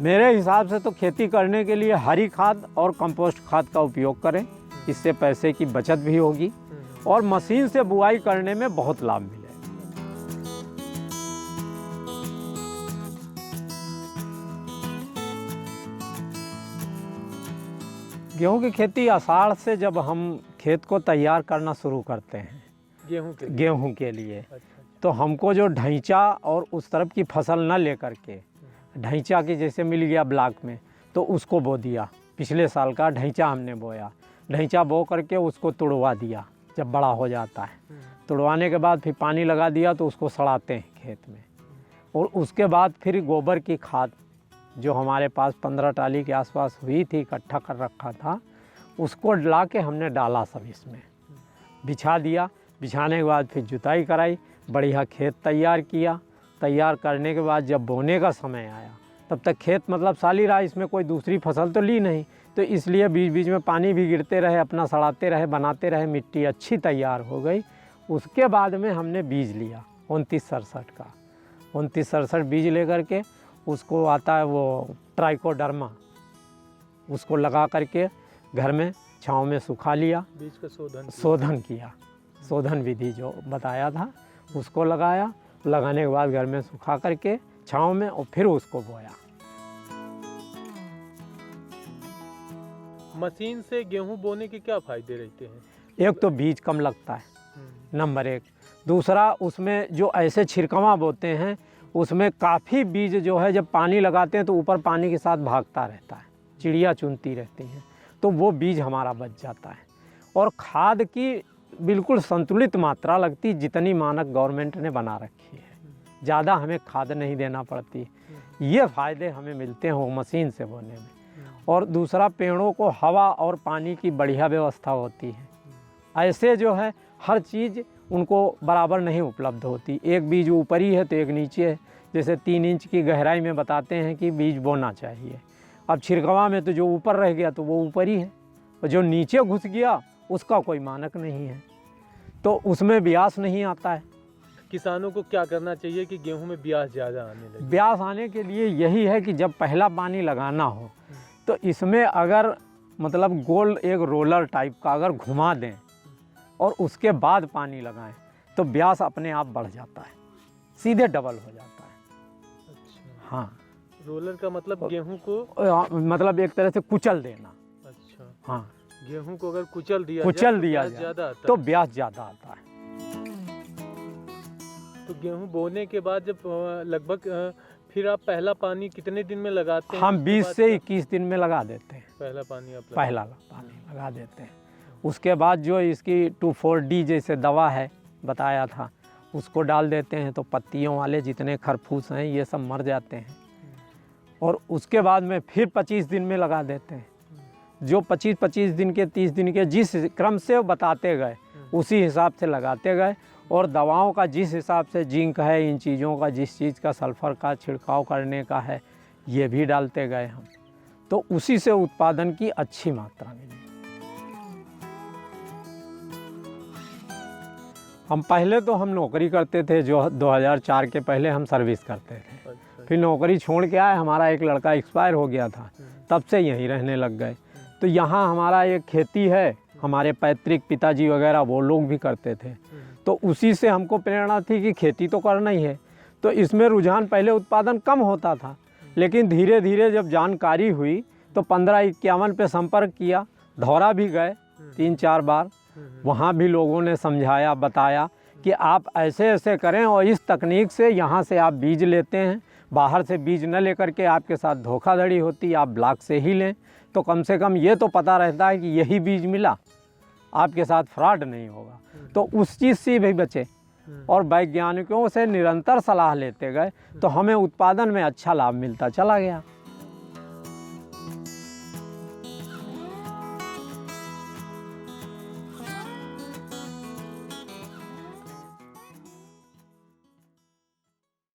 मेरे हिसाब से तो खेती करने के लिए हरी खाद और कंपोस्ट खाद का उपयोग करें, इससे पैसे की बचत भी होगी और मशीन से बुआई करने में बहुत लाभ मिलेगा। गेहूं की खेती आषाढ़ से जब हम खेत को तैयार करना शुरू करते हैं गेहूं के लिए तो हमको जो ढैंचा और उस तरफ की फसल न लेकर के ढैंचा की जैसे मिल गया ब्लॉक में तो उसको बो दिया। पिछले साल का ढैंचा हमने बोया, ढैंचा बो करके उसको तुड़वा दिया। जब बड़ा हो जाता है तुड़वाने के बाद फिर पानी लगा दिया तो उसको सड़ाते हैं खेत में, और उसके बाद फिर गोबर की खाद जो हमारे पास 15 टाली के आसपास हुई थी, इकट्ठा कर रखा था, उसको ला के हमने डाला सब इसमें, बिछा दिया। बिछाने के बाद फिर जुताई कराई, बढ़िया खेत तैयार किया। तैयार करने के बाद जब बोने का समय आया तब तक खेत मतलब साली रहा, इसमें कोई दूसरी फसल तो ली नहीं, तो इसलिए बीच बीच में पानी भी गिरते रहे, अपना सड़ाते रहे, बनाते रहे, मिट्टी अच्छी तैयार हो गई। उसके बाद में हमने बीज लिया 2967 का। 2967 बीज लेकर के उसको आता है वो ट्राइकोडर्मा, उसको लगा करके घर में छाँव में सुखा लिया। बीज का शोधन किया, शोधन विधि जो बताया था उसको लगाया। लगाने के बाद घर में सुखा करके छाँव में और फिर उसको बोया। मशीन से गेहूं बोने के क्या फायदे रहते हैं? एक तो बीज कम लगता है, नंबर एक। दूसरा, उसमें जो ऐसे छिड़कवा बोते हैं उसमें काफ़ी बीज जो है जब पानी लगाते हैं तो ऊपर पानी के साथ भागता रहता है, चिड़िया चुनती रहती हैं, तो वो बीज हमारा बच जाता है। और खाद की बिल्कुल संतुलित मात्रा लगती, जितनी मानक गवर्नमेंट ने बना रखी है, ज़्यादा हमें खाद नहीं देना पड़ती। ये फ़ायदे हमें मिलते हैं वो मशीन से बोने में। और दूसरा, पेड़ों को हवा और पानी की बढ़िया व्यवस्था होती है। ऐसे जो है हर चीज़ उनको बराबर नहीं उपलब्ध होती, एक बीज ऊपर ही है तो एक नीचे है। जैसे 3 इंच की गहराई में बताते हैं कि बीज बोना चाहिए, अब छिड़कवा में तो जो ऊपर रह गया तो वो ऊपर ही है, और जो नीचे घुस गया उसका कोई मानक नहीं है, तो उसमें ब्यास नहीं आता है। किसानों को क्या करना चाहिए कि गेहूं में ब्यास ज़्यादा आने लगे? ब्यास आने के लिए यही है कि जब पहला पानी लगाना हो तो इसमें अगर मतलब गोल एक रोलर टाइप का अगर घुमा दें और उसके बाद पानी लगाएं तो ब्यास अपने आप बढ़ जाता है, सीधे डबल हो जाता है। अच्छा। हाँ, रोलर का मतलब गेहूं को मतलब एक तरह से कुचल देना। अच्छा। हाँ, गेहूं को अगर कुचल दिया जाए तो ब्यास ज़्यादा आता है। तो गेहूं बोने के बाद जब लगभग फिर आप पहला पानी कितने दिन में लगाते हैं? हम 20 से 21 दिन में लगा देते हैं। पहला पानी आप पहला पानी लगा देते हैं। उसके बाद जो इसकी 2,4-D जैसे दवा है बताया था उसको डाल देते हैं, तो पत्तियों वाले जितने खरफूस हैं ये सब मर जाते हैं। और उसके बाद में फिर 25 दिन में लगा देते हैं। जो 25-25 दिन के 30 दिन के जिस क्रम से बताते गए उसी हिसाब से लगाते गए, और दवाओं का जिस हिसाब से जिंक है, इन चीज़ों का जिस चीज़ का सल्फ़र का छिड़काव करने का है ये भी डालते गए हम, तो उसी से उत्पादन की अच्छी मात्रा मिली। हम पहले तो हम नौकरी करते थे, जो 2004 के पहले हम सर्विस करते थे। अच्छा। फिर नौकरी छोड़ के आए, हमारा एक लड़का एक्सपायर हो गया था, तब से यहीं रहने लग गए। तो यहाँ हमारा एक खेती है, हमारे पैतृक पिताजी वगैरह वो लोग भी करते थे, तो उसी से हमको प्रेरणा थी कि खेती तो करना ही है। तो इसमें रुझान, पहले उत्पादन कम होता था, लेकिन धीरे धीरे जब जानकारी हुई तो 1551 पे संपर्क किया, धौरा भी गए 3-4 बार, वहाँ भी लोगों ने समझाया, बताया कि आप ऐसे ऐसे करें, और इस तकनीक से यहाँ से आप बीज लेते हैं, बाहर से बीज न लेकर के आपके साथ धोखाधड़ी होती, आप ब्लॉक से ही लें तो कम से कम ये तो पता रहता है कि यही बीज मिला, आपके साथ फ्रॉड नहीं होगा। तो उस चीज़ से भी बचे, और वैज्ञानिकों से निरंतर सलाह लेते गए तो हमें उत्पादन में अच्छा लाभ मिलता चला गया।